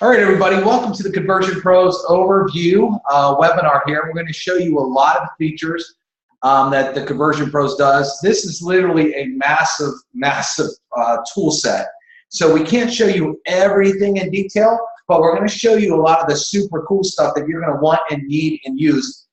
All right, everybody, welcome to the Conversion Pros Overview webinar here. We're going to show you a lot of features that the Conversion Pros does. This is literally a massive, massive tool set. So we can't show you everything in detail, but we're going to show you a lot of the super cool stuff that you're going to want and need and use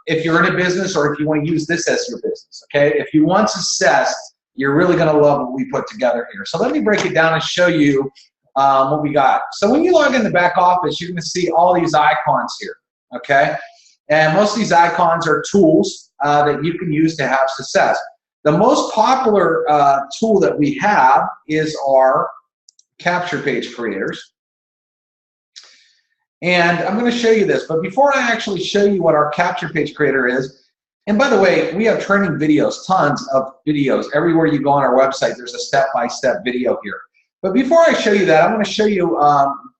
if you're in a business or if you want to use this as your business, okay? If you want success, you're really going to love what we put together here. So let me break it down and show you what we got. So when you log in the back office, you're going to see all these icons here, okay? And most of these icons are tools that you can use to have success. The most popular tool that we have is our capture page creators. And I'm going to show you this, but before I actually show you what our capture page creator is, and by the way, we have training videos, tons of videos. Everywhere you go on our website, there's a step-by-step video here. But before I show you that, I'm going to show you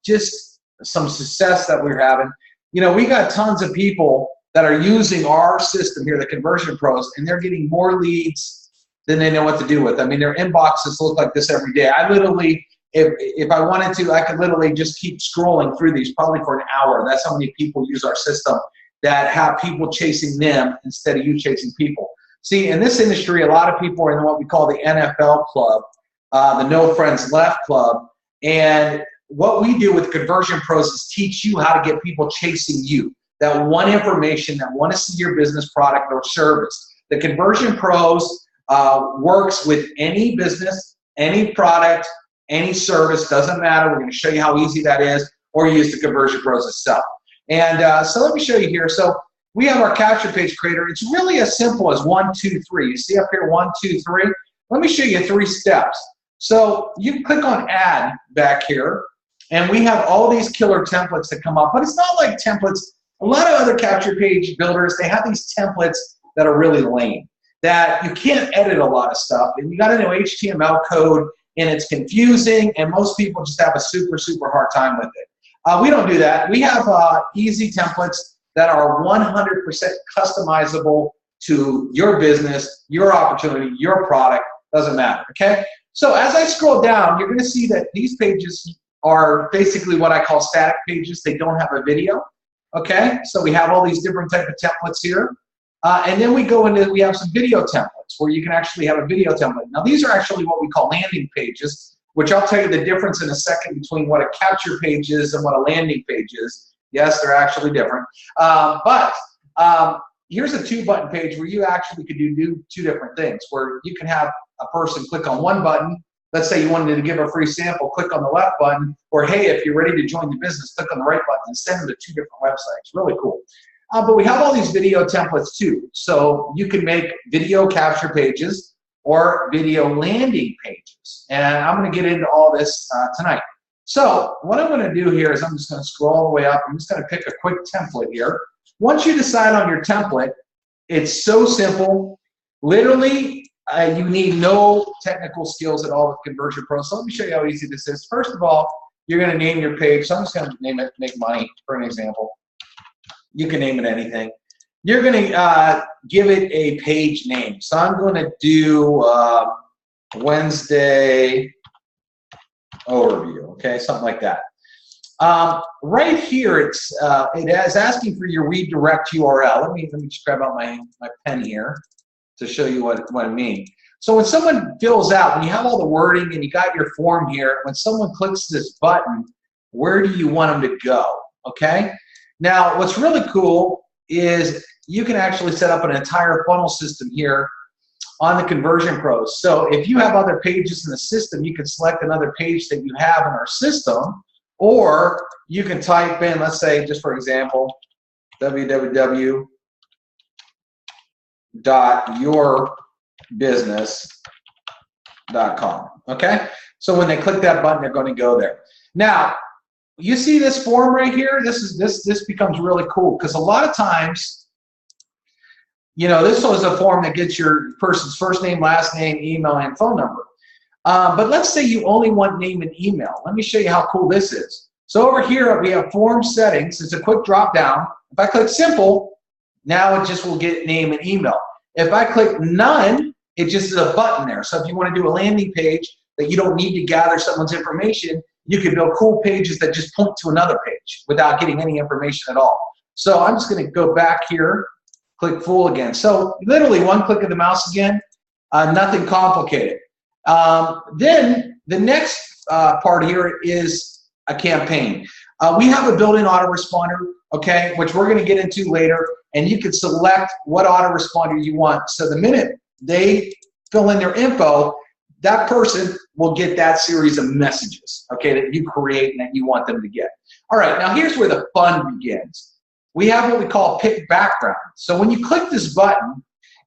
just some success that we're having. You know, we got tons of people that are using our system here, the Conversion Pros, and they're getting more leads than they know what to do with. I mean, their inboxes look like this every day. I literally, if I wanted to, I could literally just keep scrolling through these probably for an hour. That's how many people use our system that have people chasing them instead of you chasing people. See, in this industry, a lot of people are in what we call the NFL club. The No Friends Left Club, and what we do with Conversion Pros is teach you how to get people chasing you. That one information, that want to see your business product or service. The Conversion Pros works with any business, any product, any service, doesn't matter. We're going to show you how easy that is, or use the Conversion Pros itself. And so let me show you here. So we have our capture page creator. It's really as simple as 1, 2, 3. You see up here 1, 2, 3. Let me show you 3 steps. So you click on add back here, and we have all these killer templates that come up, but it's not like templates. A lot of other capture page builders, they have these templates that are really lame, that you can't edit a lot of stuff, and you got to know HTML code, and it's confusing, and most people just have a super, super hard time with it. We don't do that. We have easy templates that are 100% customizable to your business, your opportunity, your product, doesn't matter, okay? So as I scroll down, you're going to see that these pages are basically what I call static pages. They don't have a video, okay? So we have all these different type of templates here. And then we go into, we have some video templates where you can actually have a video template. Now these are actually what we call landing pages, which I'll tell you the difference in a second between what a capture page is and what a landing page is. Yes, they're actually different. Here's a 2-button page where you actually could do 2 different things, where you can have a person click on 1 button. Let's say you wanted to give a free sample, click on the left button, or hey, if you're ready to join the business, click on the right button and send them to 2 different websites. Really cool. But we have all these video templates too. So you can make video capture pages or video landing pages. And I'm going to get into all this tonight. So what I'm going to do here is I'm just going to scroll all the way up. I'm just going to pick a quick template here. Once you decide on your template, it's so simple. Literally, you need no technical skills at all with Conversion Pro. So let me show you how easy this is. First of all, you're going to name your page. So I'm just going to name it Make Money, for an example. You can name it anything. You're going to give it a page name. So I'm going to do Wednesday Overview, okay, something like that. Right here, it is asking for your redirect URL. Let me just grab out my pen here to show you what I mean. So when someone fills out, when you have all the wording and you got your form here, when someone clicks this button, where do you want them to go? Okay. Now, what's really cool is you can actually set up an entire funnel system here on the Conversion Pros. So if you have other pages in the system, you can select another page that you have in our system. Or you can type in, let's say, just for example, www.yourbusiness.com. Okay? So when they click that button, they're going to go there. Now, you see this form right here? This becomes really cool because a lot of times, you know, this was a form that gets your person's first name, last name, email, and phone number. But let's say you only want name and email. Let me show you how cool this is. So over here, we have form settings. It's a quick drop down. If I click simple, now it just will get name and email. If I click none, it just is a button there. So if you want to do a landing page that you don't need to gather someone's information, You can build cool pages that just point to another page without getting any information at all. So I'm just going to go back here, click full again. So literally one click of the mouse again, nothing complicated. Then the next part here is a campaign. We have a built-in autoresponder, okay, which we're going to get into later, and you can select what autoresponder you want. So the minute they fill in their info, that person will get that series of messages, okay, that you create and that you want them to get. All right, now here's where the fun begins. We have what we call pick background. So when you click this button,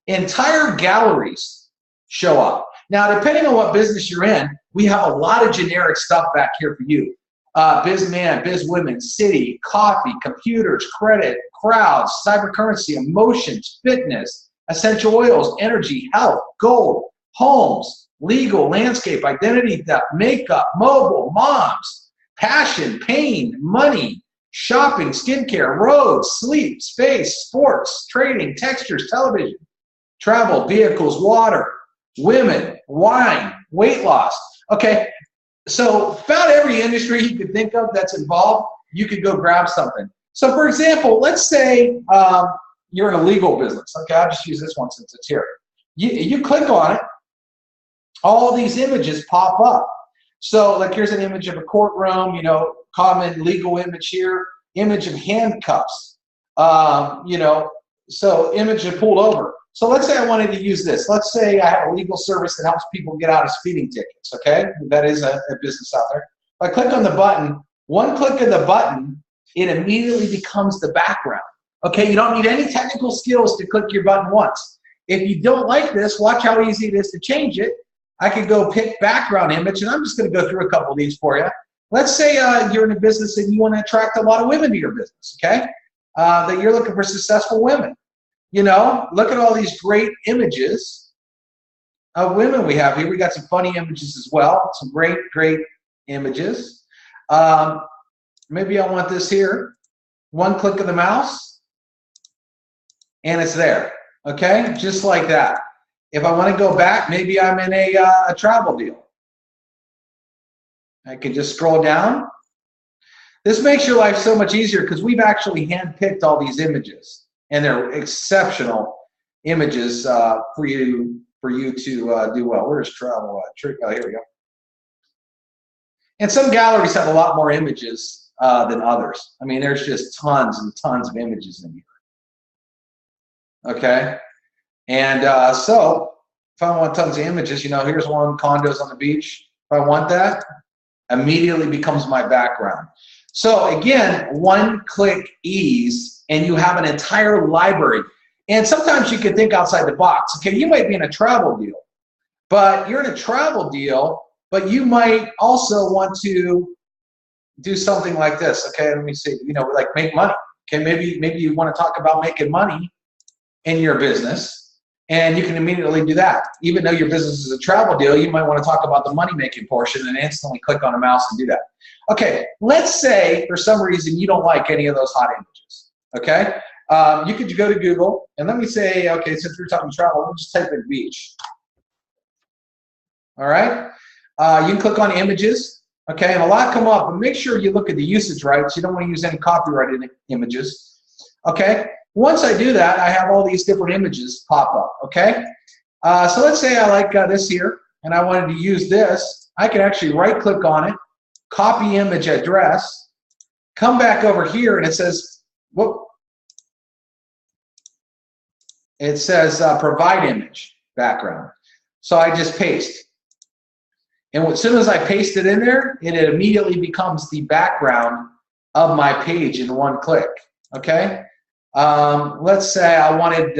entire galleries show up. Now, depending on what business you're in, we have a lot of generic stuff back here for you. Bizman, bizwomen, city, coffee, computers, credit, crowds, cybercurrency, emotions, fitness, essential oils, energy, health, gold, homes, legal, landscape, identity theft, makeup, mobile, moms, passion, pain, money, shopping, skincare, roads, sleep, space, sports, trading, textures, television, travel, vehicles, water, women, wine, weight loss. Okay, so about every industry you could think of that's involved, you could go grab something. So for example, let's say you're in a legal business. Okay, I'll just use this one since it's here. You click on it, all these images pop up. So like here's an image of a courtroom, you know, common legal image here, image of handcuffs, you know, so image of pulled over. So let's say I wanted to use this. Let's say I have a legal service that helps people get out of speeding tickets, okay? That is a business out there. If I click on the button, one click of the button, it immediately becomes the background, okay? You don't need any technical skills to click your button once. If you don't like this, watch how easy it is to change it. I could go pick background image, and I'm just gonna go through a couple of these for you. Let's say you're in a business and you wanna attract a lot of women to your business, okay? That you're looking for successful women. You know, look at all these great images of women we have here. We got some funny images as well, some great, great images. Maybe I want this here. One click of the mouse, and it's there, okay? Just like that. If I want to go back, maybe I'm in a travel deal. I can just scroll down. This makes your life so much easier because we've actually handpicked all these images. And they're exceptional images for you to do well. Where's travel? Oh, here we go. And some galleries have a lot more images than others. I mean, there's just tons and tons of images in here. Okay, and so if I want tons of images, you know, here's one, condos on the beach. If I want that, immediately becomes my background. So again, one-click ease, and you have an entire library. And sometimes you can think outside the box. Okay, you might be in a travel deal, but you're in a travel deal, but you might also want to do something like this. Okay, let me see, you know, like make money. Okay, maybe you want to talk about making money in your business, and you can immediately do that. Even though your business is a travel deal, you might want to talk about the money-making portion and instantly click on a mouse and do that. Okay, let's say for some reason you don't like any of those hot images, okay? You could go to Google, and let me say, okay, since we're talking travel, let me just type in beach. All right? You can click on images, okay, and a lot come up, but make sure you look at the usage rights. You don't want to use any copyrighted images, okay? Once I do that, I have all these different images pop up, okay? So let's say I like this here, and I wanted to use this. I can actually right-click on it, copy image address, come back over here, and it says, whoop, it says provide image background. So I just paste. And as soon as I paste it in there, it immediately becomes the background of my page in one click, okay? Let's say I wanted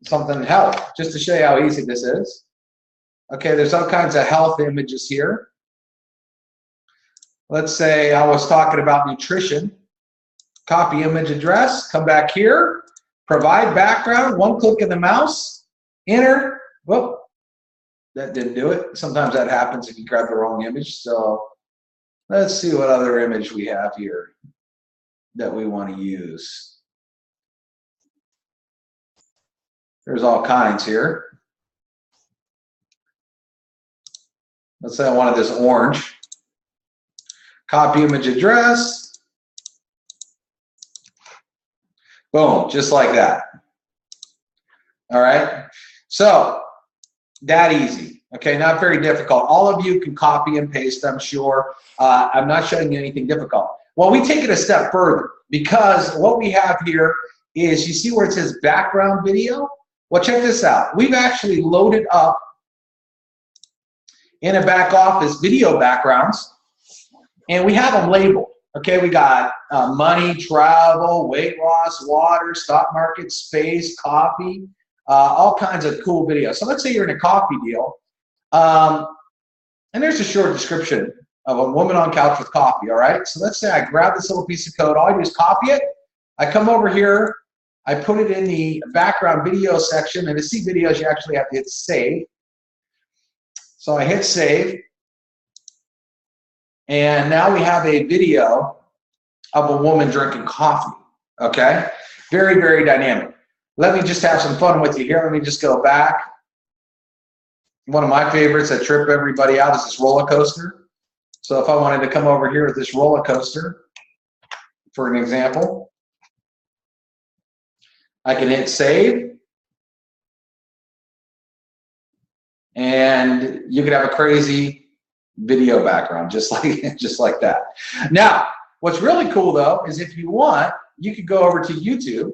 something health, just to show you how easy this is. Okay, there's all kinds of health images here. Let's say I was talking about nutrition. Copy image address, come back here, provide background, one click of the mouse, enter. Whoop, that didn't do it. Sometimes that happens if you grab the wrong image. So let's see what other image we have here that we want to use. There's all kinds here. Let's say I wanted this orange. copy image address. Boom, just like that. All right, so that easy. Okay, not very difficult. All of you can copy and paste, I'm sure. I'm not showing you anything difficult. Well, we take it a step further because what we have here is, you see where it says background video? Well, check this out. We've actually loaded up in a back office video backgrounds, and we have them labeled. Okay, we got money, travel, weight loss, water, stock market, space, coffee, all kinds of cool videos. So let's say you're in a coffee deal, and there's a short description of a woman on couch with coffee, all right? So let's say I grab this little piece of code. All I do is copy it. I come over here. I put it in the background video section, and to see videos, you actually have to hit save. So I hit save, and now we have a video of a woman drinking coffee, okay? Very, very dynamic. Let me just have some fun with you here. Let me just go back. One of my favorites that trip everybody out is this roller coaster. So if I wanted to come over here with this roller coaster, for an example, I can hit save, and you could have a crazy video background just like that. Now, what's really cool though is if you want, you could go over to YouTube,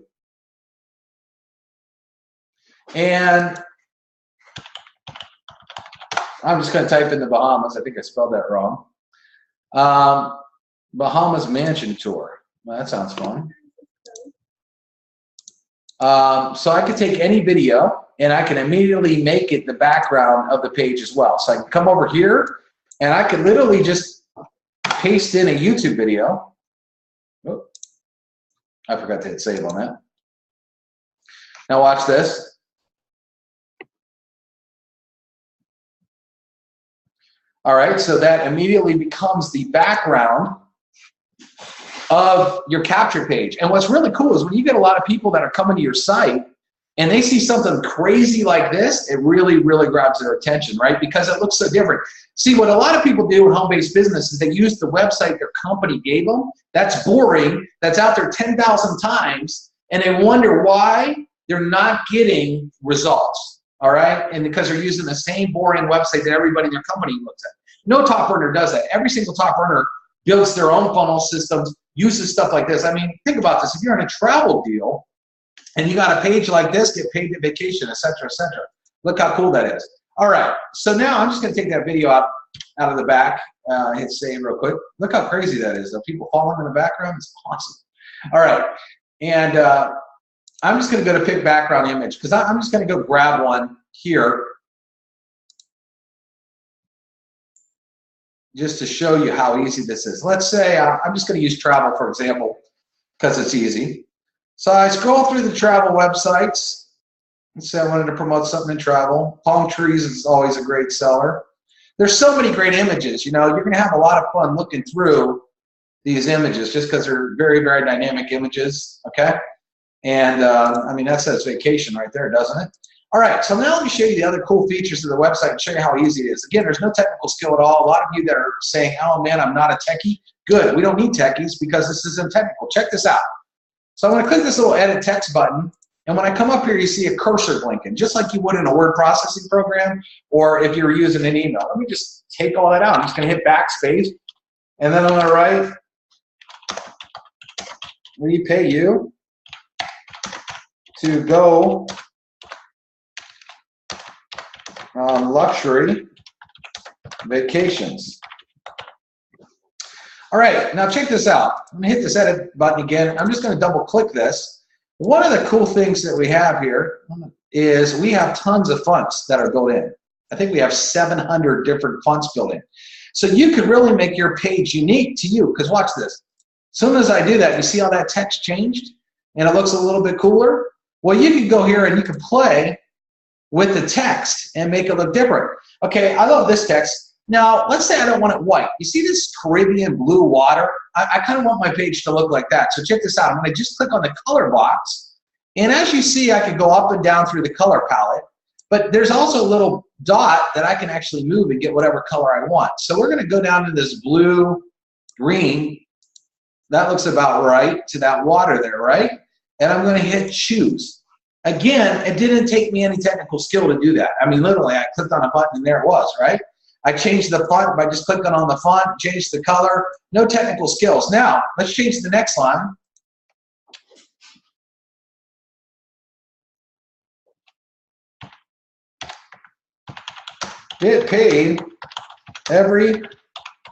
and I'm just going to type in the Bahamas. I think I spelled that wrong. Bahamas Mansion Tour. Well, that sounds fun. So I could take any video and I can immediately make it the background of the page as well. So I can come over here and I could literally just paste in a YouTube video. Oh, I forgot to hit save on that. Now watch this. All right, so that immediately becomes the background of your capture page. And what's really cool is when you get a lot of people that are coming to your site and they see something crazy like this, it really, really grabs their attention, right? Because it looks so different. See, what a lot of people do in home-based business is they use the website their company gave them. That's boring. That's out there 10,000 times. And they wonder why they're not getting results. All right, and because they're using the same boring website that everybody in their company looks at. No top earner does that. Every single top earner builds their own funnel systems, uses stuff like this. I mean, think about this. If you're in a travel deal and you got a page like this, get paid to vacation, et cetera, et cetera. Look how cool that is. All right, so now I'm just going to take that video out of the back, hit save real quick. Look how crazy that is. The people following in the background, it's awesome. All right, and I'm just going to go to pick background image because I'm just going to go grab one here just to show you how easy this is. Let's say I'm just going to use travel, for example, because it's easy. So I scroll through the travel websites. Let's say I wanted to promote something in travel. Palm trees is always a great seller. There's so many great images. You know, you're going to have a lot of fun looking through these images just because they're very, very dynamic images, okay? And I mean, that says vacation right there, doesn't it? All right, so now let me show you the other cool features of the website and show you how easy it is. Again, there's no technical skill at all. A lot of you that are saying, oh man, I'm not a techie. Good, we don't need techies because this isn't technical. Check this out. So I'm gonna click this little edit text button, and when I come up here, you see a cursor blinking, just like you would in a word processing program or if you were using an email. Let me just take all that out. I'm just gonna hit backspace, and then I'm gonna write, we pay you to go on luxury vacations. All right, now check this out. I'm gonna hit this edit button again. I'm just gonna double click this. One of the cool things that we have here is we have tons of fonts that are built in. I think we have 700 different fonts built in. So you could really make your page unique to you, because watch this. As soon as I do that, you see how that text changed and it looks a little bit cooler? Well, you can go here and you can play with the text and make it look different. Okay, I love this text. Now, let's say I don't want it white. You see this Caribbean blue water? I kind of want my page to look like that. So check this out. I'm gonna just click on the color box. And as you see, I can go up and down through the color palette, but there's also a little dot that I can actually move and get whatever color I want. So we're gonna go down to this blue green. That looks about right to that water there, right? And I'm going to hit choose. Again, it didn't take me any technical skill to do that. I mean, literally, I clicked on a button and there it was, right? I changed the font by just clicking on the font, changed the color, no technical skills. Now, let's change the next line. Get paid every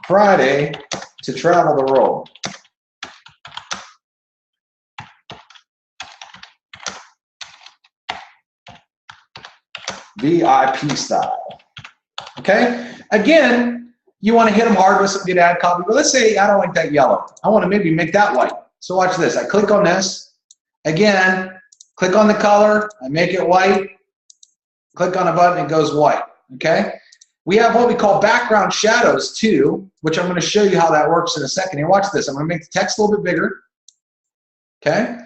Friday to travel the world. VIP style. Okay? Again, you want to hit them hard with some good ad copy, but let's say I don't like that yellow. I want to maybe make that white. So watch this. I click on this. Again, click on the color. I make it white. Click on a button, it goes white. Okay? We have what we call background shadows too, which I'm going to show you how that works in a second. Here, watch this. I'm going to make the text a little bit bigger. Okay?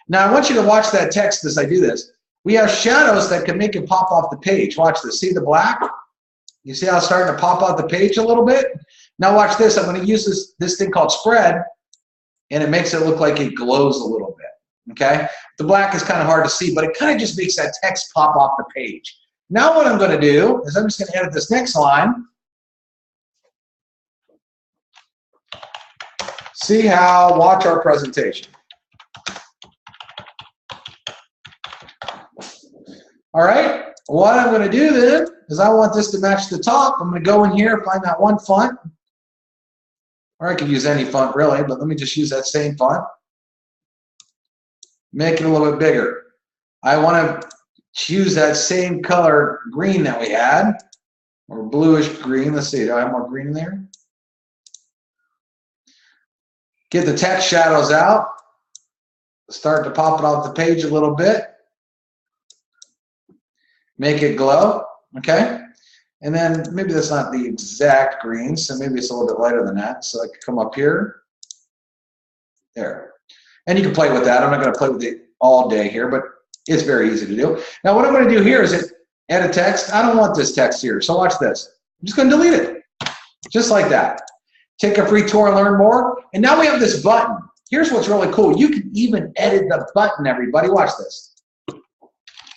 Now I want you to watch that text as I do this. We have shadows that can make it pop off the page. Watch this. See the black? You see how it's starting to pop out the page a little bit? Now watch this. I'm going to use this thing called spread, and it makes it look like it glows a little bit. Okay? The black is kind of hard to see, but it kind of just makes that text pop off the page. Now what I'm going to do is I'm just going to edit this next line. See how, watch our presentation. All right, what I'm going to do then is I want this to match the top. I'm going to go in here, find that one font. Or I could use any font really, but let me just use that same font. Make it a little bit bigger. I want to choose that same color green that we had, or bluish green. Let's see, do I have more green in there? Get the text shadows out. Start to pop it off the page a little bit. Make it glow, okay? And then maybe that's not the exact green, so maybe it's a little bit lighter than that. So I could come up here. There. And you can play with that. I'm not going to play with it all day here, but it's very easy to do. Now what I'm going to do here is add a text. I don't want this text here, so watch this. I'm just going to delete it, just like that. Take a free tour and learn more. And now we have this button. Here's what's really cool. You can even edit the button, everybody. Watch this.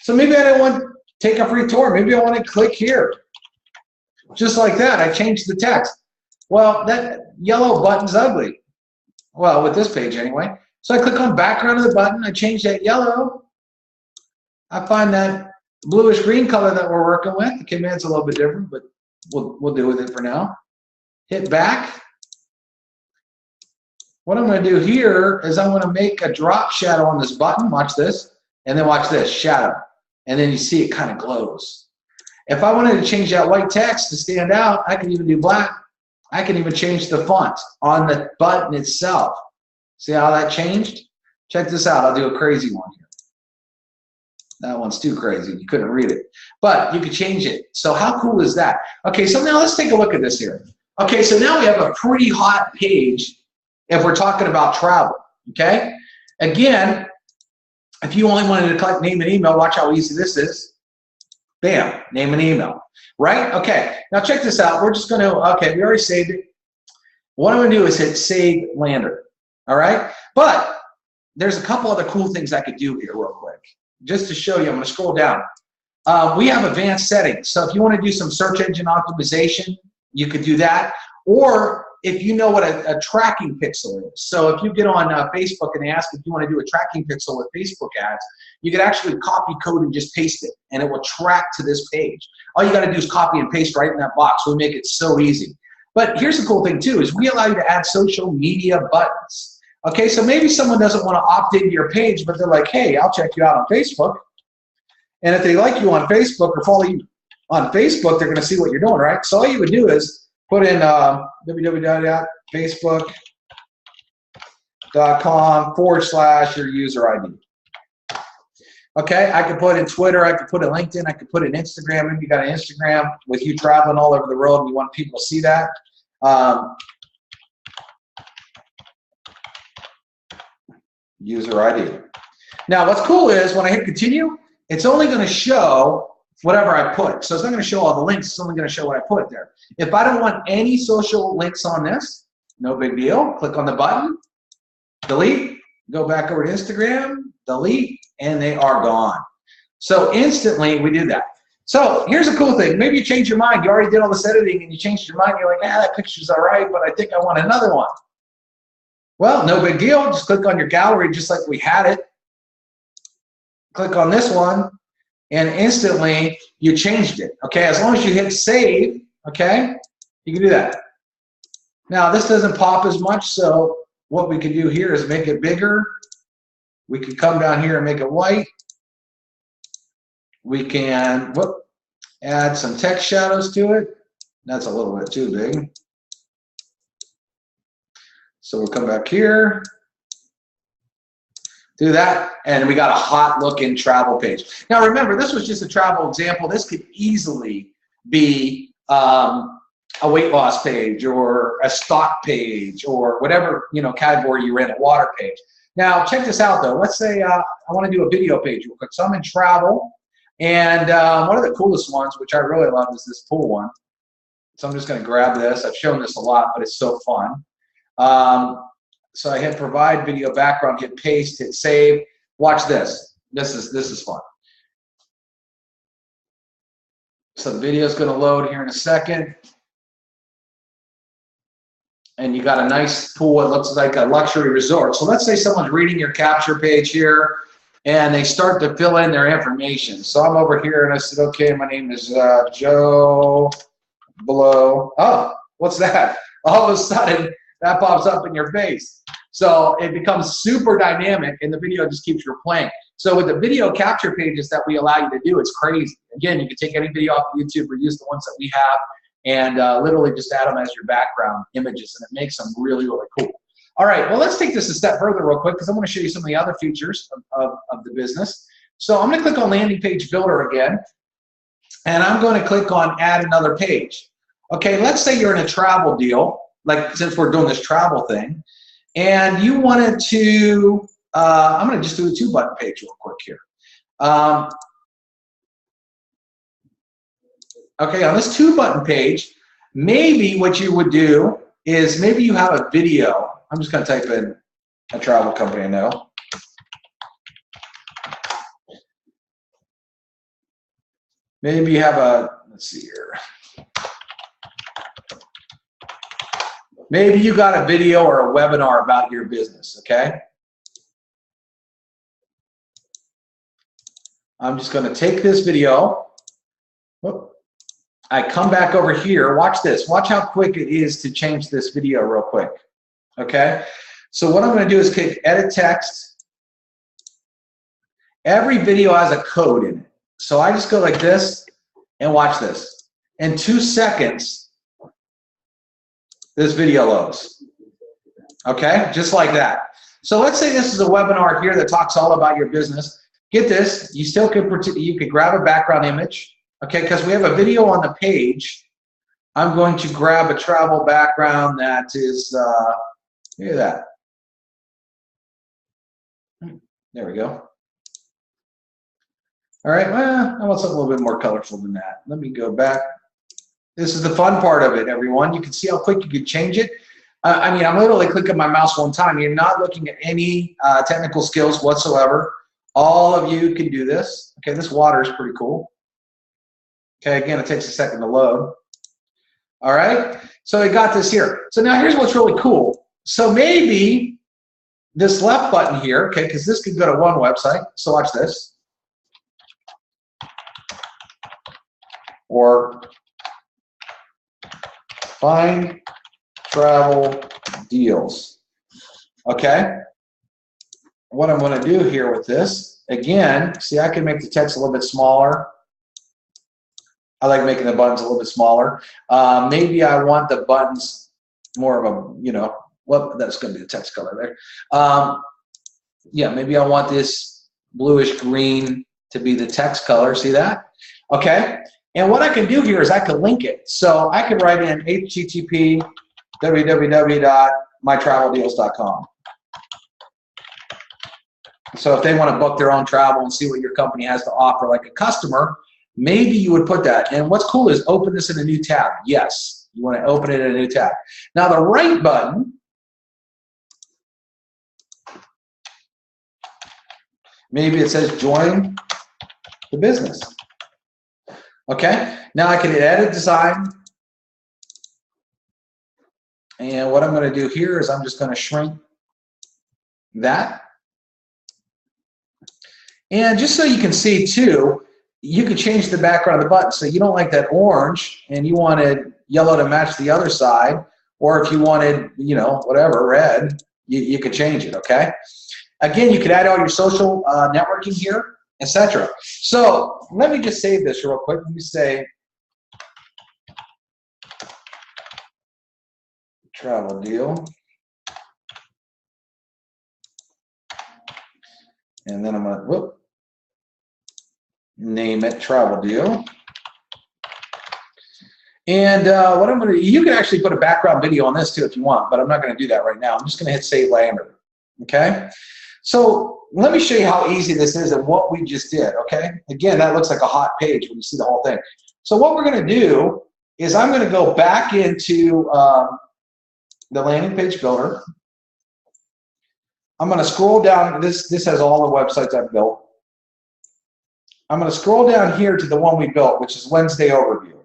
So maybe I don't want to take a free tour. Maybe I want to click here. Just like that. I changed the text. Well, that yellow button's ugly. Well, with this page anyway. So I click on background of the button. I change that yellow. I find that bluish green color that we're working with. The command's a little bit different, but we'll deal with it for now. Hit back. What I'm going to do here is I'm going to make a drop shadow on this button. Watch this. And then watch this, shadow. And then you see it kind of glows. If I wanted to change that white text to stand out, I can even do black. I can even change the font on the button itself. See how that changed? Check this out. I'll do a crazy one here. That one's too crazy. You couldn't read it. But you could change it. So how cool is that? Okay, so now let's take a look at this here. Okay, so now we have a pretty hot page if we're talking about travel. Okay? Again, if you only wanted to click name and email, watch how easy this is. Bam, name and email. Right? Okay, now check this out. We're just going to, okay, we already saved it. What I'm going to do is hit Save Lander. All right? But there's a couple other cool things I could do here real quick. Just to show you, I'm going to scroll down. We have advanced settings. So if you want to do some search engine optimization, you could do that. Or if you know what a tracking pixel is. So if you get on Facebook and they ask if you want to do a tracking pixel with Facebook ads, you can actually copy code and just paste it, and it will track to this page. All you got to do is copy and paste right in that box. We make it so easy. But here's the cool thing too, is we allow you to add social media buttons. Okay, so maybe someone doesn't want to opt into your page, but they're like, hey, I'll check you out on Facebook. And if they like you on Facebook or follow you on Facebook, they're going to see what you're doing, right? So all you would do is put in www.facebook.com/ your user ID. Okay, I could put in Twitter, I could put in LinkedIn, I could put in Instagram. Maybe you got an Instagram with you traveling all over the world and you want people to see that. User ID. Now, what's cool is when I hit continue, it's only going to show whatever I put. So it's not going to show all the links. It's only going to show what I put there. If I don't want any social links on this, No big deal. Click on the button, delete, go back over to Instagram, delete, and they are gone. So instantly we did that. So here's a cool thing. Maybe you change your mind. You already did all this editing and you changed your mind. You're like, that picture's all right, but I think I want another one. Well, no big deal. Just click on your gallery just like we had it. Click on this one, and instantly you changed it. Okay, as long as you hit save, okay, you can do that. Now, this doesn't pop as much, so what we can do here is make it bigger. We can come down here and make it white. We can add some text shadows to it. That's a little bit too big. So we'll come back here, do that, and we got a hot looking travel page. Now remember, this was just a travel example. This could easily be a weight loss page or a stock page or whatever category you're in, a water page. Now check this out though. Let's say I want to do a video page real quick. So I'm in travel, and one of the coolest ones, which I really love, is this pool one. So I'm just going to grab this. I've shown this a lot, but it's so fun. So I hit provide video background, hit paste, hit save. Watch this. This is fun. So the video is going to load here in a second. And you got a nice pool. It looks like a luxury resort. So let's say someone's reading your capture page here and they start to fill in their information. So I'm over here and I said, okay, my name is Joe Blow. Oh, what's that? All of a sudden, that pops up in your face. So it becomes super dynamic and the video just keeps replaying. So with the video capture pages that we allow you to do, it's crazy. Again, you can take any video off of YouTube or use the ones that we have and literally just add them as your background images, and it makes them really, really cool. All right, well, let's take this a step further real quick because I want to show you some of the other features of the business. So I'm going to click on Landing Page Builder again, and I'm going to click on Add Another Page. Okay, let's say you're in a travel deal, like since we're doing this travel thing, and you wanted to, I'm going to just do a 2-button page real quick here. Okay, on this 2-button page, maybe what you would do is maybe you have a video. I'm just going to type in a travel company I know. Maybe you have a, let's see here. Maybe you got a video or a webinar about your business, okay? I'm just going to take this video. Whoop. I come back over here. Watch this. Watch how quick it is to change this video real quick, okay? So what I'm going to do is click Edit Text. Every video has a code in it. So I just go like this and watch this. In 2 seconds, this video loads. Okay, just like that. So let's say this is a webinar here that talks all about your business. Get this, you still could, you could grab a background image, okay, because we have a video on the page. I'm going to grab a travel background that is, look at that. There we go. All right, well, I want something a little bit more colorful than that. Let me go back. This is the fun part of it, everyone. You can see how quick you can change it. I mean, I'm literally clicking my mouse one time. You're not looking at any technical skills whatsoever. All of you can do this. Okay, this water is pretty cool. Okay, again, it takes a second to load. All right, so we got this here. So now here's what's really cool. So maybe this left button here, okay, because this could go to one website. So watch this. Or find travel deals. Okay? What I'm going to do here with this, again, see, I can make the text a little bit smaller. I like making the buttons a little bit smaller. Maybe I want the buttons more of a, you know, well, that's going to be the text color there. Yeah, maybe I want this bluish green to be the text color. See that? Okay. And what I can do here is I can link it. So I can write in http www.mytraveldeals.com. So if they want to book their own travel and see what your company has to offer like a customer, maybe you would put that. And what's cool is open this in a new tab. Yes. You want to open it in a new tab. Now the right button, maybe it says join the business. Okay, now I can edit design. And what I'm going to do here is I'm just going to shrink that. And just so you can see too, you can change the background of the button. So you don't like that orange and you wanted yellow to match the other side, or if you wanted, you know, whatever, red, you could change it, okay? Again, you could add all your social networking here, etc. So let me just save this real quick. Let me say travel deal. And then I'm going to name it travel deal. And what I'm going to, you can actually put a background video on this too if you want, but I'm not going to do that right now. I'm just going to hit save later. Okay. So let me show you how easy this is and what we just did. Okay. Again, that looks like a hot page when you see the whole thing. So what we're going to do is I'm going to go back into the landing page builder. I'm going to scroll down. This has all the websites I've built. I'm going to scroll down here to the one we built, which is Wednesday Overview.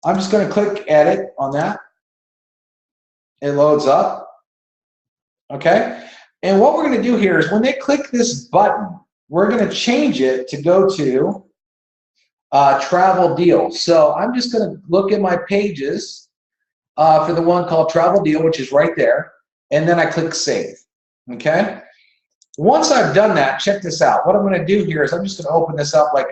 I'm just going to click Edit on that. It loads up. Okay. And what we're going to do here is when they click this button, we're going to change it to go to Travel Deal. So I'm just going to look at my pages for the one called Travel Deal, which is right there. And then I click Save. Okay. Once I've done that, check this out. What I'm going to do here is I'm just going to open this up like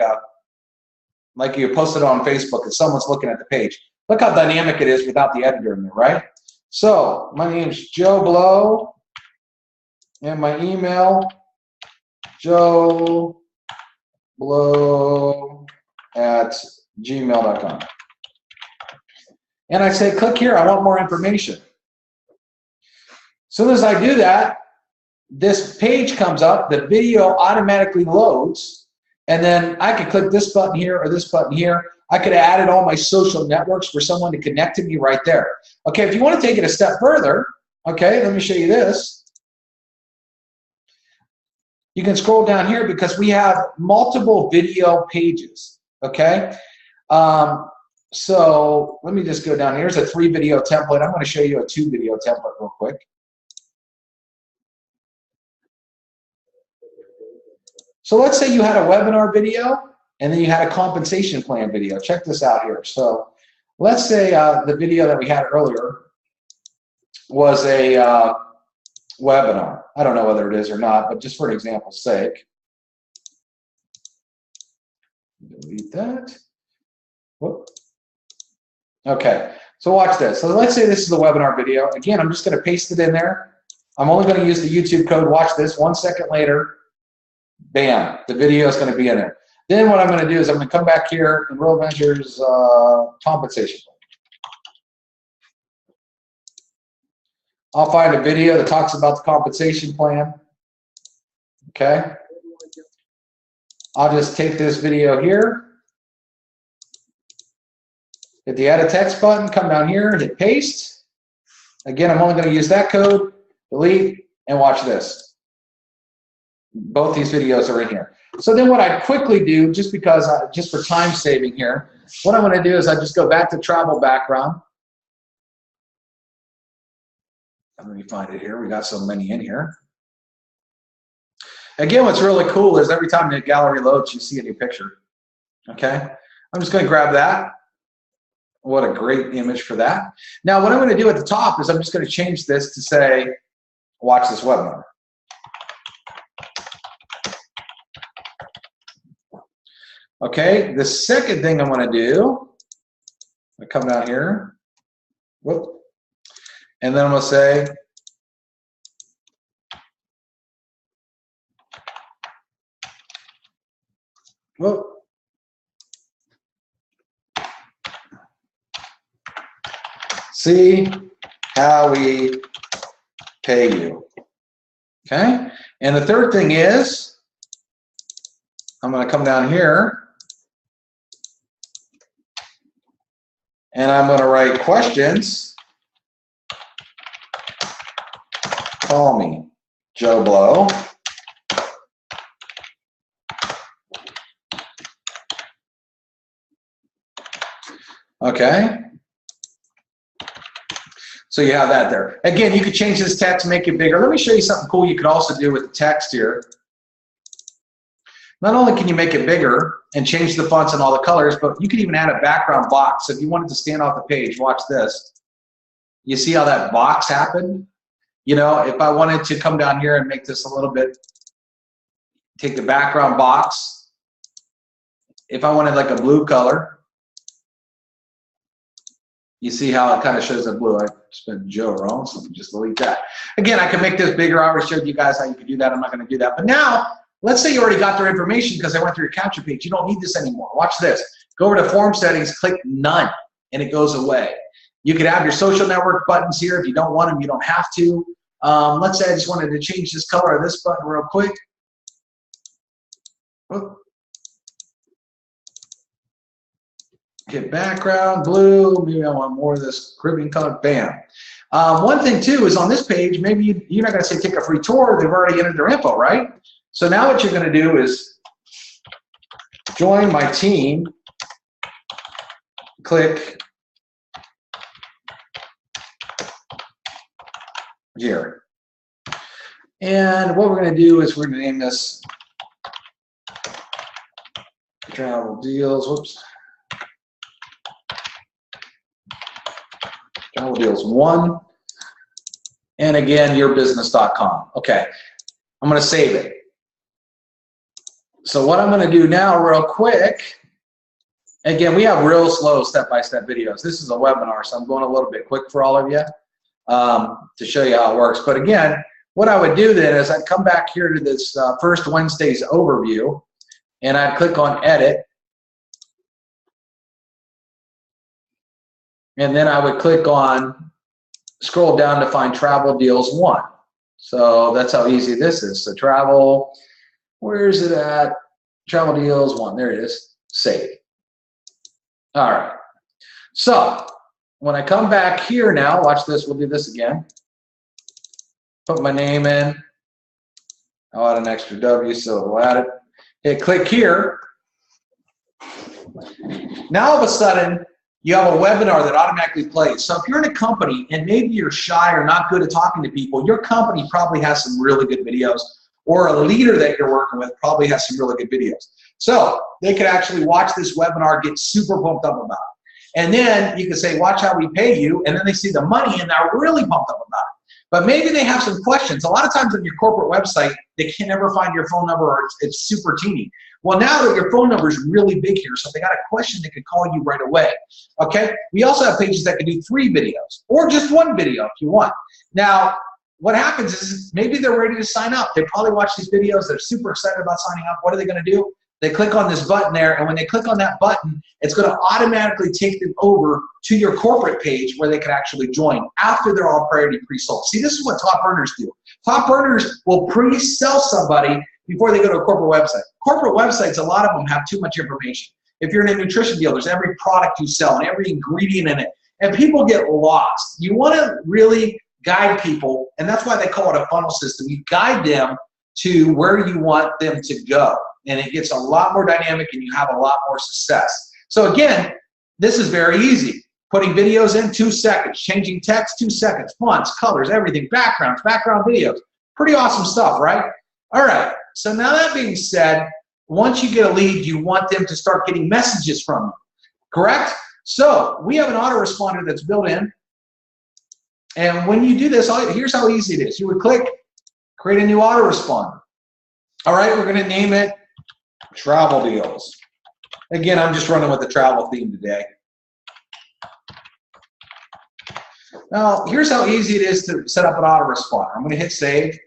you posted on Facebook and someone's looking at the page. Look how dynamic it is without the editor in there, right? So my name's Joe Blow, and my email, joeblow@gmail.com. And I say, click here, I want more information. As soon as I do that, this page comes up, the video automatically loads, and then I could click this button here or this button here. I could have added all my social networks for someone to connect to me right there. Okay, if you want to take it a step further, okay, let me show you this. You can scroll down here because we have multiple video pages, okay? So let me just go down. Here's a 3-video template. I'm going to show you a 2-video template real quick. So let's say you had a webinar video and then you had a compensation plan video. Check this out here. So let's say the video that we had earlier was a webinar. I don't know whether it is or not, but just for an example's sake. Delete that. Whoop. Okay, so watch this. So let's say this is the webinar video. Again, I'm just going to paste it in there. I'm only going to use the YouTube code. Watch this. 1 second later, bam, the video is going to be in there. Then what I'm going to do is I'm going to come back here and World Ventures compensation plan. I'll find a video that talks about the compensation plan. Okay. I'll just take this video here, hit the edit text button, come down here, hit paste. Again, I'm only going to use that code, delete, and watch this. Both these videos are in here. So then what I quickly do, just because, just for time saving here, what I'm going to do is I just go back to travel background. Let me find it here. We got so many in here. Again, what's really cool is every time the gallery loads, you see a new picture. Okay? I'm just going to grab that. What a great image for that. Now, what I'm going to do at the top is I'm just going to change this to say, watch this webinar. Okay, the second thing I'm going to do, I come down here, whoop, and then I'm going to say, whoop, see how we pay you. Okay, and the third thing is, I'm going to come down here And I'm going to write questions. Call me Joe Blow. Okay. So you have that there. Again, you could change this text, make it bigger. Let me show you something cool you could also do with the text here. Not only can you make it bigger and change the fonts and all the colors, but you can even add a background box. So if you wanted to stand off the page, watch this. You see how that box happened? You know, if I wanted to come down here and make this a little bit, take the background box. If I wanted like a blue color, you see how it kind of shows the blue. I spelled Joe wrong, so just delete that. Again, I can make this bigger. I already showed you guys how you can do that. I'm not going to do that. But now, let's say you already got their information because they went through your capture page. You don't need this anymore. Watch this. Go over to form settings, click none, and it goes away. You could have your social network buttons here. If you don't want them, you don't have to. Let's say I just wanted to change this color of this button real quick. Get background, blue, maybe I want more of this Caribbean color, bam. One thing too is on this page, maybe you're not gonna say take a free tour, they've already entered their info, right? So now what you're gonna do is join my team, click here. And what we're gonna do is we're gonna name this travel deals, whoops. Travel deals 1, and again, yourbusiness.com. Okay, I'm going to save it. So what I'm going to do now real quick, again, we have real slow step-by-step videos. This is a webinar, so I'm going a little bit quick for all of you to show you how it works. But again, what I would do then is I'd come back here to this first Wednesday's overview, and I'd click on edit. And then I would click on, scroll down to find travel deals 1. So that's how easy this is. So travel, where is it at? Travel deals 1, there it is, save. All right, so when I come back here now, watch this, we'll do this again. Put my name in, I'll add an extra W, so we'll add it. Hit click here. Now all of a sudden, you have a webinar that automatically plays. So if you're in a company and maybe you're shy or not good at talking to people, your company probably has some really good videos, or a leader that you're working with probably has some really good videos. So they could actually watch this webinar, get super pumped up about it. And then you can say, watch how we pay you, and then they see the money and they're really pumped up about it. But maybe they have some questions. A lot of times on your corporate website, they can never find your phone number, or it's super teeny. Well, now that your phone number is really big here, so if they got a question, they could call you right away. Okay? We also have pages that can do 3 videos, or just 1 video if you want. Now, what happens is maybe they're ready to sign up. They probably watch these videos. They're super excited about signing up. What are they going to do? They click on this button there, and when they click on that button, it's going to automatically take them over to your corporate page where they can actually join after they're all already pre-sold. See, this is what top earners do. Top earners will pre-sell somebody before they go to a corporate website. Corporate websites, a lot of them have too much information. If you're in a nutrition deal, there's every product you sell and every ingredient in it, and people get lost. You want to really guide people, and that's why they call it a funnel system. You guide them to where you want them to go, and it gets a lot more dynamic and you have a lot more success. So again, this is very easy. Putting videos in 2 seconds, changing text 2 seconds, fonts, colors, everything, backgrounds, background videos. Pretty awesome stuff, right? All right, so now that being said, once you get a lead, you want them to start getting messages from you, correct? So we have an autoresponder that's built in, and when you do this, here's how easy it is. You would click, create a new autoresponder. All right, we're gonna name it Travel Deals. Again, I'm just running with the travel theme today. Now, here's how easy it is to set up an autoresponder. I'm gonna hit save.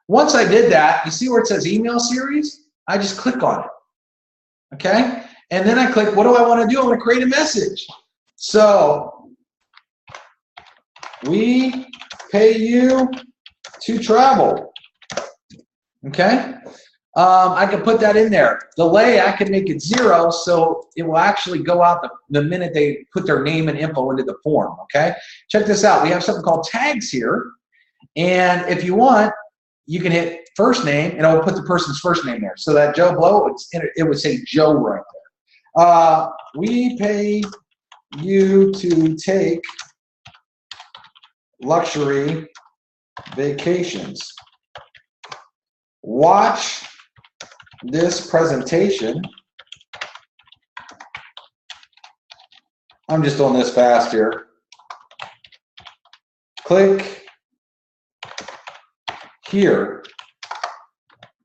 Once I did that, you see where it says email series? I just click on it, okay? And then I click, what do I wanna do? I wanna create a message. So, we pay you to travel, okay? I can put that in there. Delay, I can make it 0, so it will actually go out the minute they put their name and info into the form, okay? Check this out. We have something called tags here, and if you want, you can hit first name, and it will put the person's first name there. So that Joe Blow, it would say Joe right there. We pay you to take luxury vacations. Watch this presentation. I'm just doing this fast here. Click here.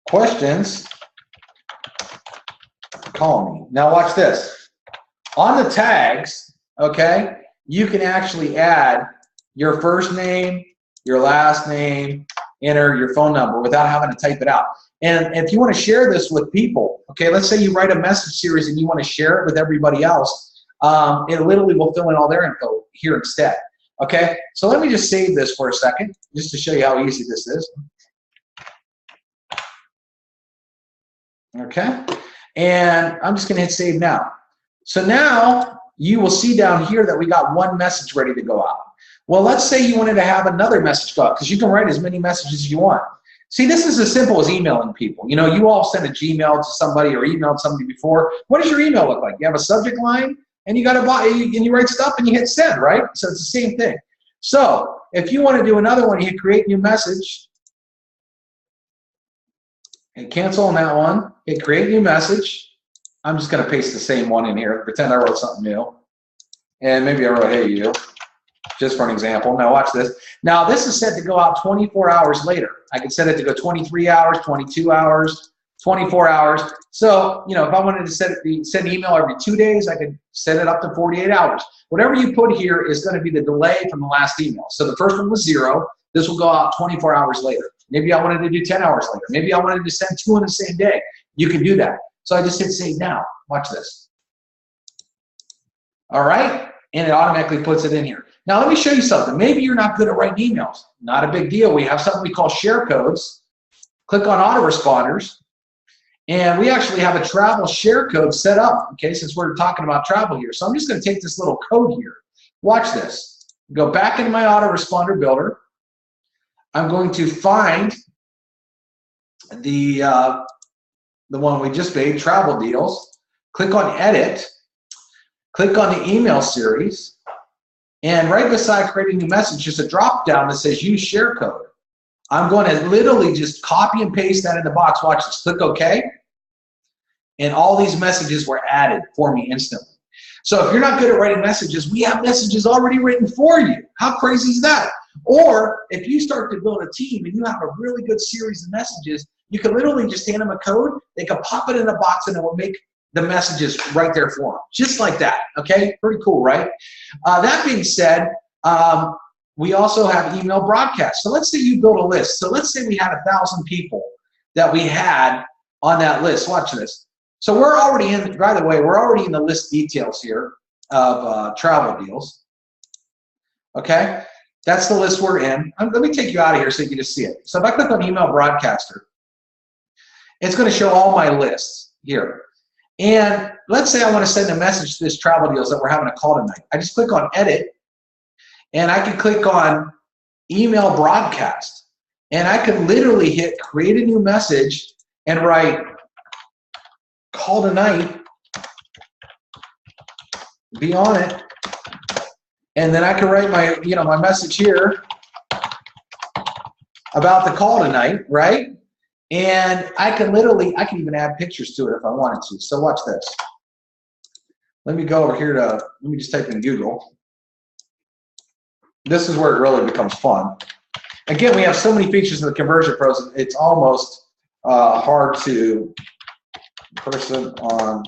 Questions? Call me. Now watch this. On the tags, okay, you can actually add your first name, your last name, enter your phone number without having to type it out. And if you want to share this with people, okay, let's say you write a message series and you want to share it with everybody else, it literally will fill in all their info here instead. Okay, so let me just save this for a second, just to show you how easy this is. Okay, and I'm just going to hit save now. So now you will see down here that we got one message ready to go out. Well, let's say you wanted to have another message go out, because you can write as many messages as you want. See, this is as simple as emailing people. You know, you all send a Gmail to somebody or emailed somebody before. What does your email look like? You have a subject line, and you got to buy, and you write stuff, and you hit send, right? So it's the same thing. So if you want to do another one, you hit create new message, and cancel on that one. Hit create new message. I'm just going to paste the same one in here. Pretend I wrote something new, and maybe I wrote hey you, just for an example. Now watch this. Now this is set to go out 24 hours later. I can set it to go 23 hours, 22 hours, 24 hours. So, you know, if I wanted to send an email every 2 days, I could set it up to 48 hours. Whatever you put here is going to be the delay from the last email. So the first one was 0. This will go out 24 hours later. Maybe I wanted to do 10 hours later. Maybe I wanted to send 2 on the same day. You can do that. So I just hit save now. Watch this. All right? And it automatically puts it in here. Now let me show you something. Maybe you're not good at writing emails. Not a big deal. We have something we call share codes. Click on autoresponders. And we actually have a travel share code set up, okay, since we're talking about travel here. So I'm just going to take this little code here. Watch this. Go back into my autoresponder builder. I'm going to find the one we just made, travel deals. Click on edit. Click on the email series. And right beside creating a new message, just a drop down that says use share code. I'm going to literally just copy and paste that in the box. Watch this. Click OK. And all these messages were added for me instantly. So if you're not good at writing messages, we have messages already written for you. How crazy is that? Or if you start to build a team and you have a really good series of messages, you can literally just hand them a code. They can pop it in a box and it will make the messages right there for them. Just like that. Okay? Pretty cool, right? That being said, we also have email broadcasts. So let's say you build a list. So let's say we had 1,000 people that we had on that list. Watch this. So we're already in, by the way, we're already in the list details here of travel deals. Okay? That's the list we're in. Let me take you out of here so you can just see it. So if I click on email broadcaster, it's going to show all my lists here. And let's say I want to send a message to this travel deals that we're having a call tonight. I just click on edit, and I can click on email broadcast. And I could literally hit create a new message and write call tonight, be on it. And then I can write my, my message here about the call tonight, right? And I can even add pictures to it if I wanted to. So watch this. Let me go over here let me just type in Google. This is where it really becomes fun. Again, we have so many features in the Conversion Pros, it's almost hard to person on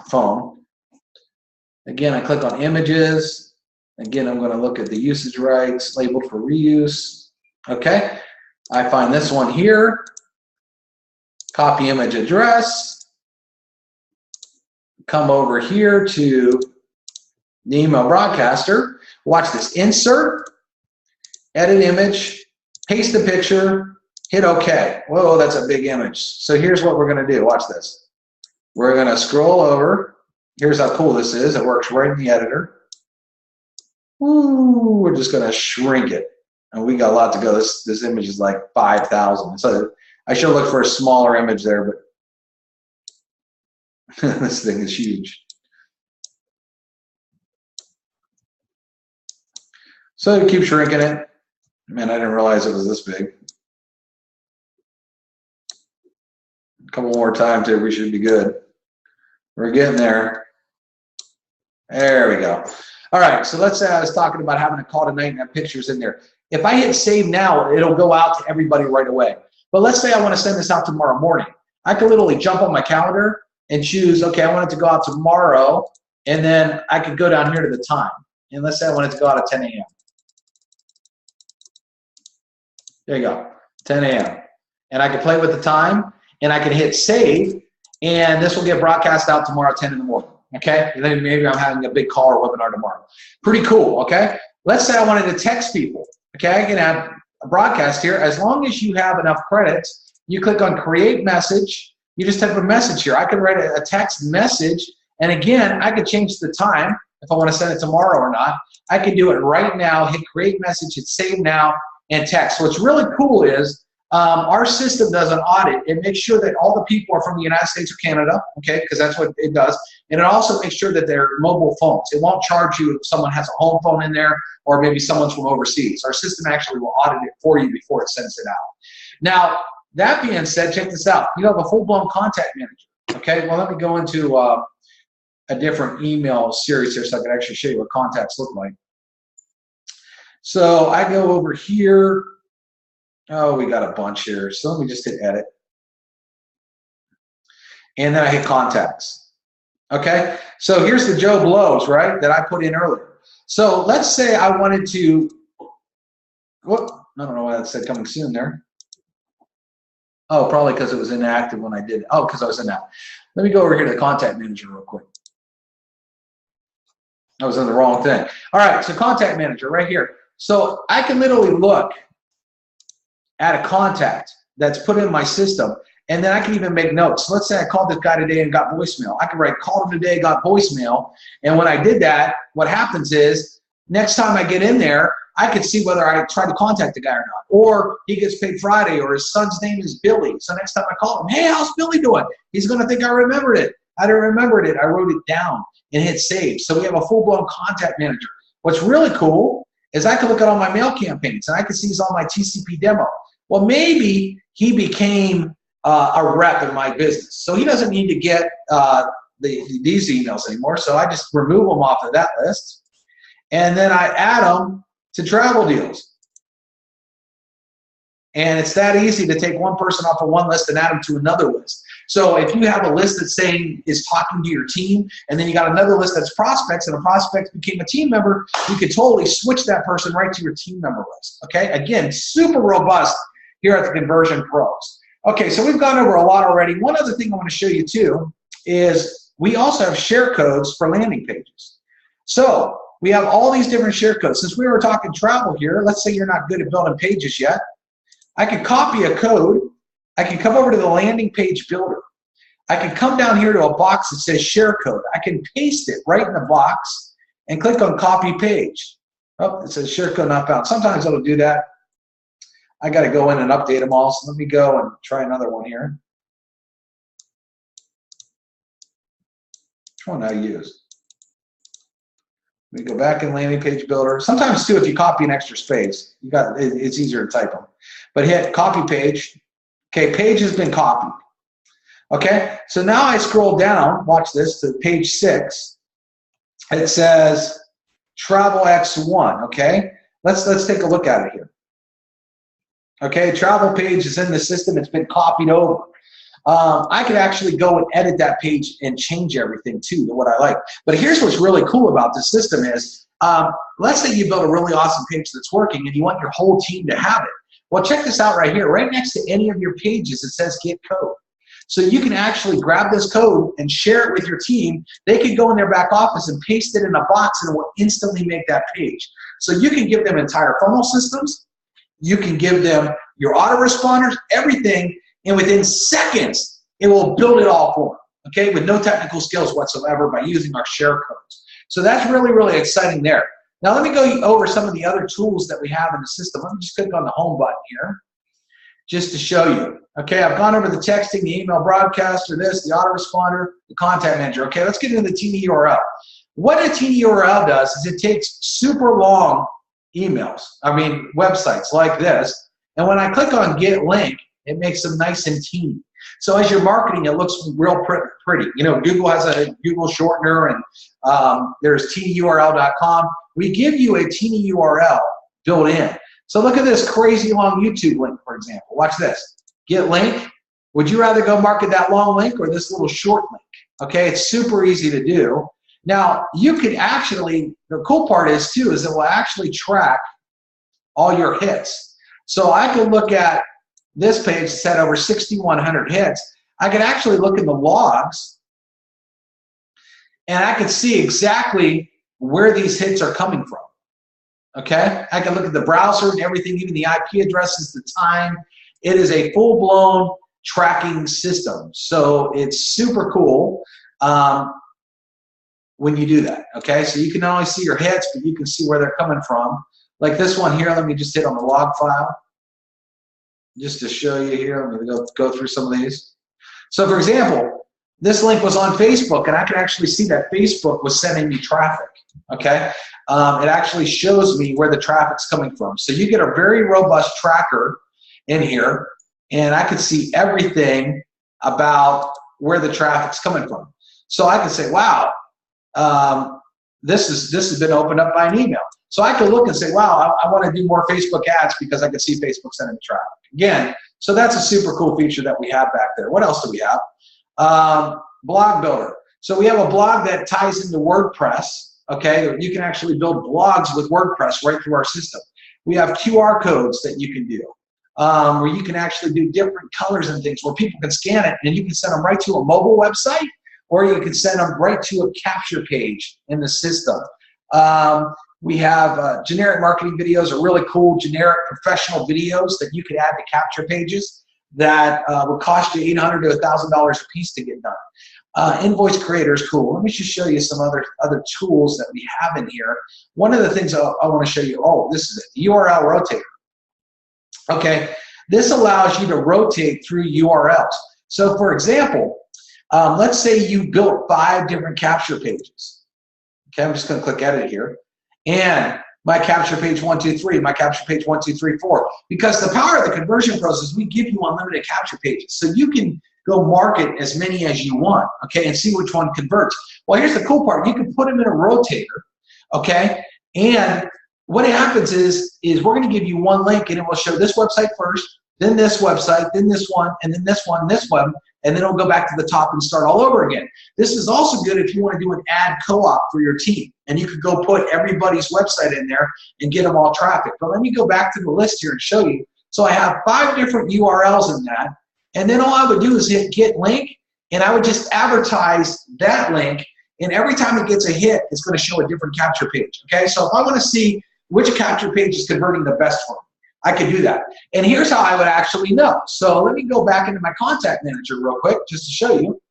phone. Again, I click on images. Again, I'm going to look at the usage rights labeled for reuse. Okay. I find this one here, copy image address, come over here to the email broadcaster, watch this, insert, edit image, paste the picture, Hit OK. Whoa, that's a big image. So here's what we're going to do. Watch this. We're going to scroll over. Here's how cool this is. It works right in the editor. Ooh, we're just going to shrink it. And we got a lot to go. This image is like 5,000. So I should look for a smaller image there, but this thing is huge. So keep shrinking it. Man, I didn't realize it was this big. A couple more times here, we should be good. We're getting there. There we go. All right, so let's say I was talking about having a call tonight and have pictures in there. If I hit save now, it'll go out to everybody right away. But let's say I want to send this out tomorrow morning. I could literally jump on my calendar and choose, okay, I want it to go out tomorrow, and then I could go down here to the time. And let's say I want it to go out at 10 a.m. There you go, 10 a.m. And I can play with the time, and I can hit save, and this will get broadcast out tomorrow at 10 in the morning, okay? And then maybe I'm having a big call or webinar tomorrow. Pretty cool, okay? Let's say I wanted to text people, okay? I can add a broadcast here. As long as you have enough credits, you click on create message. You just type a message here. I can write a text message, and again, I could change the time if I want to send it tomorrow or not. I can do it right now, hit create message, hit save now, and text. What's really cool is our system does an audit. It makes sure that all the people are from the United States or Canada, okay, because that's what it does. And it also makes sure that they're mobile phones. It won't charge you if someone has a home phone in there or maybe someone's from overseas. Our system actually will audit it for you before it sends it out. Now, that being said, check this out. You have a full-blown contact manager, okay? Well, let me go into a different email series here so I can actually show you what contacts look like. So I go over here. Oh, we got a bunch here. So let me just hit edit. And then I hit contacts. Okay? So here's the Joe Blows, right, that I put in earlier. So let's say I wanted to, whoop, I don't know why that said coming soon there. Oh, probably because it was inactive when I did it. Oh, because I was inactive. Let me go over here to the contact manager real quick. I was in the wrong thing. All right, so contact manager right here. So I can literally look at a contact that's put in my system, and then I can even make notes. Let's say I called this guy today and got voicemail. I can write, called him today, got voicemail, and when I did that, what happens is, next time I get in there, I could see whether I tried to contact the guy or not. Or he gets paid Friday, or his son's name is Billy. So next time I call him, hey, how's Billy doing? He's gonna think I remembered it. I didn't remember it, I wrote it down and hit save. So we have a full-blown contact manager. What's really cool is I can look at all my mail campaigns, and I can see he's on my TCP demo. Well, maybe he became a rep in my business. So he doesn't need to get these emails anymore. So I just remove them off of that list. And then I add them to travel deals. And it's that easy to take one person off of one list and add them to another list. So if you have a list that's saying is talking to your team, and then you got another list that's prospects, and a prospect became a team member, you could totally switch that person right to your team member list. Okay, again, super robust here at the Conversion Pros. Okay, so we've gone over a lot already. One other thing I want to show you too is we also have share codes for landing pages. So we have all these different share codes. Since we were talking travel here, let's say you're not good at building pages yet. I can copy a code. I can come over to the landing page builder. I can come down here to a box that says share code. I can paste it right in the box and click on copy page. Oh, it says share code not found. Sometimes it'll do that. I got to go in and update them all. So let me go and try another one here. Which one I use? Let me go back in landing page builder. Sometimes too, if you copy an extra space, it's easier to type them. But hit copy page. Okay, page has been copied. Okay, so now I scroll down, watch this, to page 6. It says Travel X1, okay? Let's take a look at it here. Okay, travel page is in the system, it's been copied over. I could actually go and edit that page and change everything too to what I like. But here's what's really cool about this system is, let's say you build a really awesome page that's working and you want your whole team to have it. Well, check this out right here. Right next to any of your pages, it says get code. So you can actually grab this code and share it with your team. They can go in their back office and paste it in a box and it will instantly make that page. So you can give them entire funnel systems. You can give them your autoresponders, everything, and within seconds, it will build it all for them, okay, with no technical skills whatsoever by using our share codes. So that's really, really exciting there. Now let me go over some of the other tools that we have in the system. Let me just click on the home button here just to show you. Okay, I've gone over the texting, the email broadcaster, this, the autoresponder, the contact manager. Okay, let's get into the teeny URL. What a teeny URL does is it takes super long websites like this, and when I click on get link, it makes them nice and teeny. So as you're marketing, it looks real pretty. You know, Google has a Google shortener, and there's tinyurl.com. We give you a teeny URL built in. So look at this crazy long YouTube link, for example. Watch this. Get link. Would you rather go market that long link or this little short link? Okay, it's super easy to do. Now, you could actually, the cool part is too, is it will actually track all your hits. So I could look at this page that's had over 6,100 hits. I could actually look in the logs and I could see exactly where these hits are coming from. Okay, I can look at the browser and everything, even the IP addresses, the time. It is a full-blown tracking system. So it's super cool when you do that. Okay, so you can not only see your hits, but you can see where they're coming from. Like this one here, let me just hit on the log file just to show you here. I'm going to go through some of these. So for example, this link was on Facebook, and I can actually see that Facebook was sending me traffic. Okay, it actually shows me where the traffic's coming from. So you get a very robust tracker in here, and I can see everything about where the traffic's coming from. So I can say, wow, this has been opened up by an email. So I could look and say, wow, I want to do more Facebook ads because I can see Facebook sending me traffic. Again, so that's a super cool feature that we have back there. What else do we have? Blog builder. So we have a blog that ties into WordPress. Okay, you can actually build blogs with WordPress right through our system. We have QR codes that you can do, where you can actually do different colors and things where people can scan it and you can send them right to a mobile website, or you can send them right to a capture page in the system. We have generic marketing videos, are really cool generic professional videos that you could add to capture pages that would cost you $800 to $1,000 a piece to get done. Invoice creator is cool. Let me just show you some other tools that we have in here. One of the things I want to show you, oh, this is it, the URL rotator. Okay, this allows you to rotate through URLs. So for example, let's say you built 5 different capture pages. Okay, I'm just going to click edit here. And my capture page 1, 2, 3, my capture page 1, 2, 3, 4. Because the power of the conversion process, we give you unlimited capture pages. So you can go market as many as you want, okay, and see which one converts. Well, here's the cool part. You can put them in a rotator, okay, and what happens is we're going to give you one link, and it will show this website first, then this website, then this one, and then this one, and this one, and then it'll go back to the top and start all over again. This is also good if you want to do an ad co-op for your team, and you could go put everybody's website in there and get them all traffic. But let me go back to the list here and show you. So I have 5 different URLs in that, and then all I would do is hit get link, and I would just advertise that link, and every time it gets a hit, it's going to show a different capture page. Okay, so if I want to see which capture page is converting the best for me, I could do that. And here's how I would actually know. So let me go back into my contact manager real quick just to show you.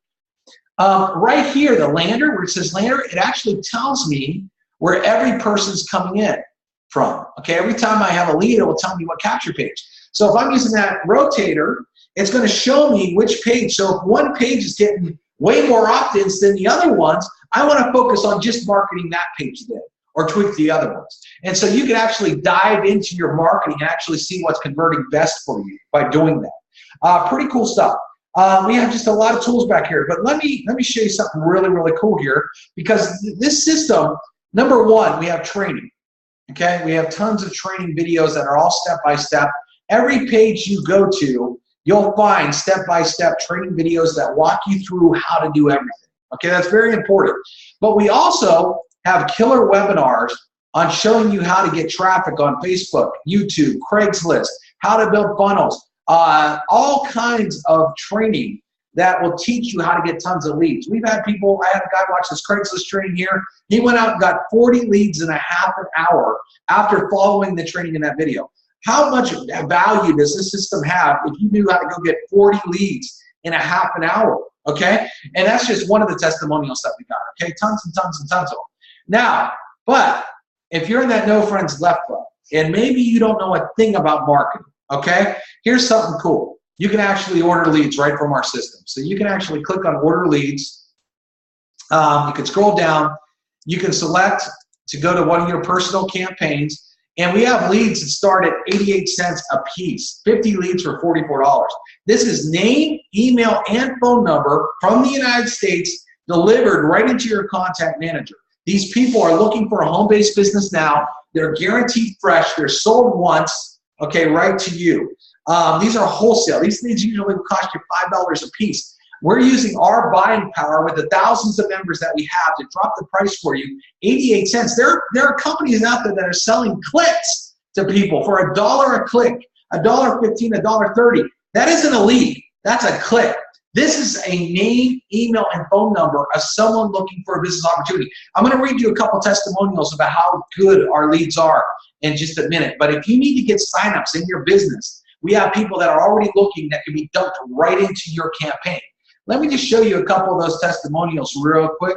Right here, the lander, where it says lander, it actually tells me where every person's coming in from. Okay, every time I have a lead, it will tell me what capture page. So if I'm using that rotator, it's going to show me which page. So if one page is getting way more opt-ins than the other ones, I want to focus on just marketing that page then, or tweak the other ones. And so you can actually dive into your marketing and actually see what's converting best for you by doing that. Pretty cool stuff. We have just a lot of tools back here, but let me show you something really, really cool here, because this system, number one, we have training. Okay, we have tons of training videos that are all step-by-step. Every page you go to, you'll find step-by-step training videos that walk you through how to do everything. Okay, that's very important. But we also have killer webinars on showing you how to get traffic on Facebook, YouTube, Craigslist, how to build funnels, all kinds of training that will teach you how to get tons of leads. We've had people, I had a guy watch this Craigslist training here. He went out and got 40 leads in a half an hour after following the training in that video. How much value does this system have if you knew how to go get 40 leads in a half an hour, okay? And that's just one of the testimonials that we got, okay? Tons and tons and tons of them. Now, but if you're in that No Friends Left club, and maybe you don't know a thing about marketing, okay? Here's something cool. You can actually order leads right from our system. So you can actually click on order leads. You can scroll down. You can select to go to one of your personal campaigns. And we have leads that start at 88 cents a piece, 50 leads for $44. This is name, email, and phone number from the United States delivered right into your contact manager. These people are looking for a home-based business now. They're guaranteed fresh. They're sold once, okay, right to you. These are wholesale. These leads usually will cost you $5 a piece. We're using our buying power with the thousands of members that we have to drop the price for you, 88 cents. There are companies out there that are selling clicks to people for $1 a click, $1.15, $1.30. That isn't a lead. That's a click. This is a name, email, and phone number of someone looking for a business opportunity. I'm going to read you a couple testimonials about how good our leads are in just a minute. But if you need to get signups in your business, we have people that are already looking that can be dumped right into your campaign. Let me just show you a couple of those testimonials real quick.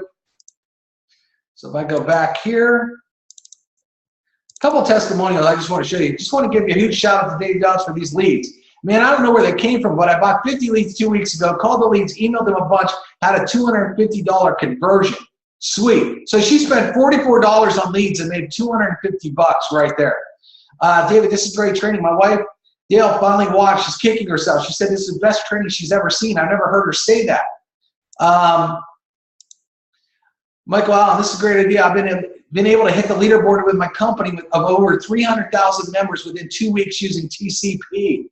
So if I go back here, a couple of testimonials I just want to show you. Just want to give you a huge shout out to Dave Dobbs for these leads. Man, I don't know where they came from, but I bought 50 leads 2 weeks ago, called the leads, emailed them a bunch, had a $250 conversion. Sweet. So she spent $44 on leads and made $250 right there. David, this is great training. My wife, Dale, finally watched. She's kicking herself. She said this is the best training she's ever seen. I've never heard her say that. Michael Allen, this is a great idea. I've been able to hit the leaderboard with my company of over 300,000 members within 2 weeks using TCP.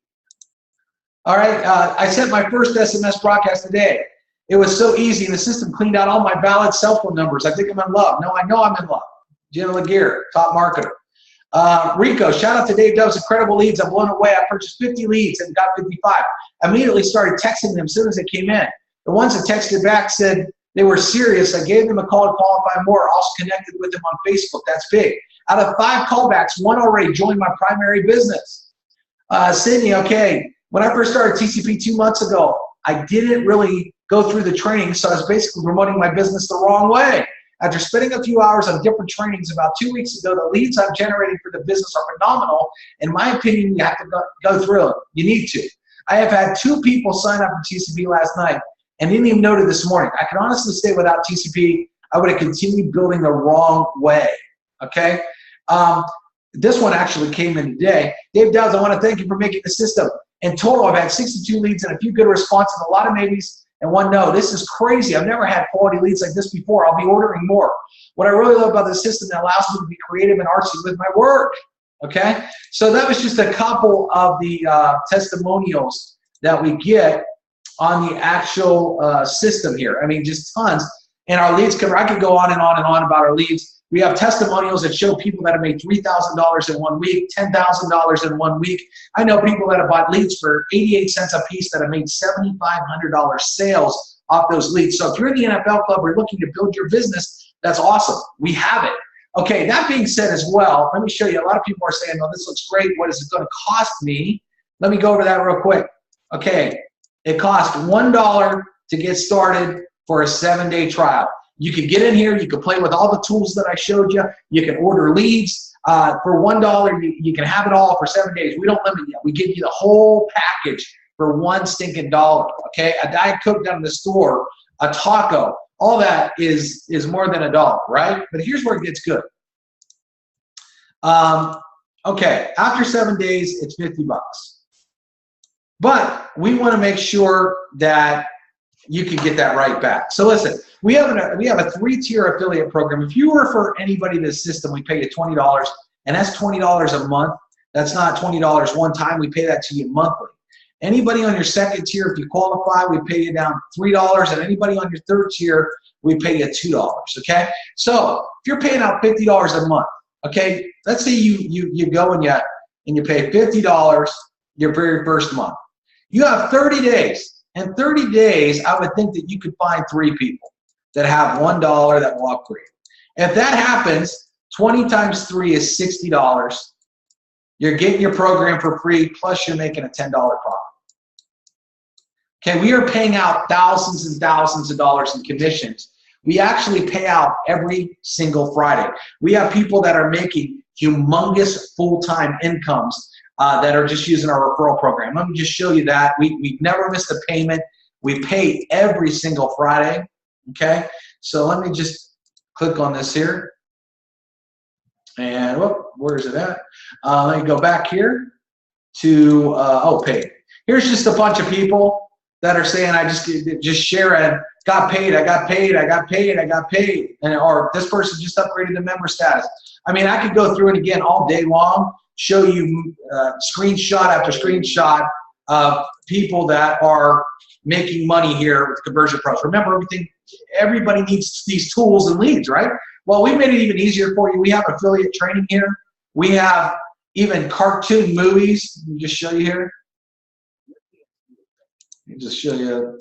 All right, I sent my first SMS broadcast today. It was so easy, and the system cleaned out all my valid cell phone numbers. I think I'm in love. No, I know I'm in love. Jenna Laguerre, top marketer. Rico, shout out to Dave Dove's incredible leads. I'm blown away. I purchased 50 leads and got 55. Immediately started texting them as soon as they came in. The ones that texted back said they were serious. I gave them a call to qualify more. Also connected with them on Facebook. That's big. Out of 5 callbacks, 1 already joined my primary business. Sydney, okay. When I first started TCP 2 months ago, I didn't really go through the training, so I was basically promoting my business the wrong way. After spending a few hours on different trainings about 2 weeks ago, the leads I'm generating for the business are phenomenal. In my opinion, you have to go through it. You need to. I have had 2 people sign up for TCP last night and didn't even know it this morning. I can honestly say without TCP, I would have continued building the wrong way, okay? This one actually came in today. Dave Dowds, I want to thank you for making the system. In total, I've had 62 leads and a few good responses, a lot of maybes and 1 no. This is crazy. I've never had quality leads like this before. I'll be ordering more. What I really love about the system, it allows me to be creative and artsy with my work, okay? So that was just a couple of the testimonials that we get on the actual system here. I mean, just tons. And our leads cover, I could go on and on and on about our leads. We have testimonials that show people that have made $3,000 in 1 week, $10,000 in 1 week. I know people that have bought leads for 88 cents a piece that have made $7,500 sales off those leads. So if you're in the NFL club or looking to build your business, that's awesome. We have it. Okay, that being said as well, let me show you. A lot of people are saying, well, this looks great. What is it going to cost me? Let me go over that real quick. Okay, it costs $1 to get started for a 7-day trial. You can get in here, you can play with all the tools that I showed you. You can order leads. For $1, you can have it all for 7 days. We don't limit you. We give you the whole package for $1 stinking dollar, okay? A Diet Coke down in the store, a taco, all that is more than $1, right? But here's where it gets good. Okay, after 7 days, it's 50 bucks. But we want to make sure that you can get that right back. So listen, we have a 3-tier affiliate program. If you refer anybody to the system, we pay you $20, and that's $20 a month. That's not $20 one time. We pay that to you monthly. Anybody on your 2nd tier, if you qualify, we pay you down $3, and anybody on your 3rd tier, we pay you $2, okay? So if you're paying out $50 a month, okay, let's say you go and you pay $50 your very first month. You have 30 days. In 30 days, I would think that you could find 3 people that have $1 that will upgrade. If that happens, 20 times 3 is $60. You're getting your program for free, plus you're making a $10 profit. Okay, we are paying out thousands and thousands of dollars in commissions. We actually pay out every single Friday. We have people that are making humongous full-time incomes that are just using our referral program. Let me just show you that. We've never missed a payment. We pay every single Friday, okay? So let me just click on this here. And whoop, where is it at? Let me go back here to, paid. Here's just a bunch of people that are saying, I just share it, got paid, I got paid, I got paid, I got paid, and or this person just upgraded to member status. I mean, I could go through it again all day long, show you screenshot after screenshot of people that are making money here with Conversion Pros. Remember, everybody needs these tools and leads, right? Well, we made it even easier for you. We have affiliate training here. We have even cartoon movies. Let me just show you here. Let me just show you.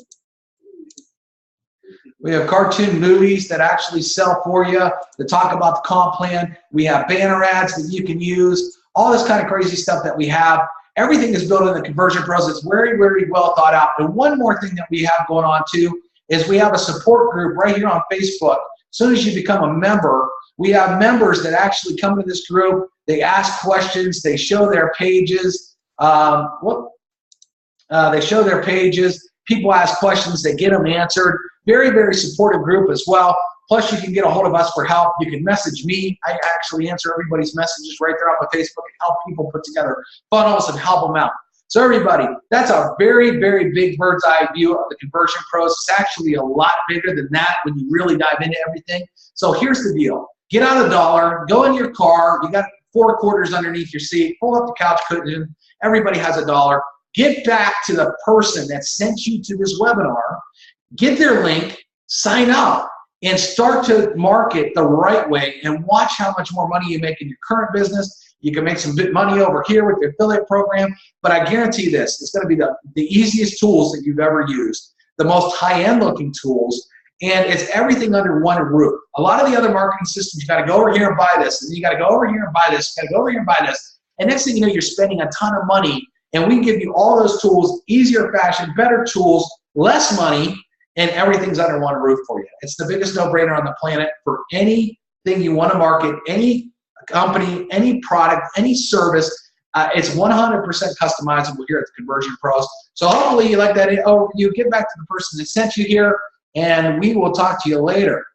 We have cartoon movies that actually sell for you, that talk about the comp plan. We have banner ads that you can use, all this kind of crazy stuff that we have. Everything is built in the Conversion Pros. It's very, very well thought out. And one more thing that we have going on too is we have a support group right here on Facebook. As soon as you become a member, we have members that actually come to this group. They ask questions. They show their pages. They show their pages. People ask questions. They get them answered. Very, very supportive group as well. Plus, you can get a hold of us for help. You can message me. I actually answer everybody's messages right there off of Facebook and help people put together funnels and help them out. So everybody, that's a very, very big bird's eye view of the Conversion Pros. It's actually a lot bigger than that when you really dive into everything. So here's the deal. Get out $1, go in your car. You got 4 quarters underneath your seat. Pull up the couch cushion. Everybody has $1. Get back to the person that sent you to this webinar. Get their link, sign up, and start to market the right way and watch how much more money you make in your current business. You can make some good money over here with the affiliate program, but I guarantee this, it's going to be the easiest tools that you've ever used, the most high-end looking tools, and it's everything under one roof. A lot of the other marketing systems, you got to go over here and buy this, and then you got to go over here and buy this, you got to go over here and buy this, and next thing you know, you're spending a ton of money, and we give you all those tools, easier fashion, better tools, less money, and everything's under one roof for you. It's the biggest no-brainer on the planet for anything you want to market, any company, any product, any service. It's 100% customizable here at the Conversion Pros. So hopefully you like that overview. Get back to the person that sent you here, and we will talk to you later.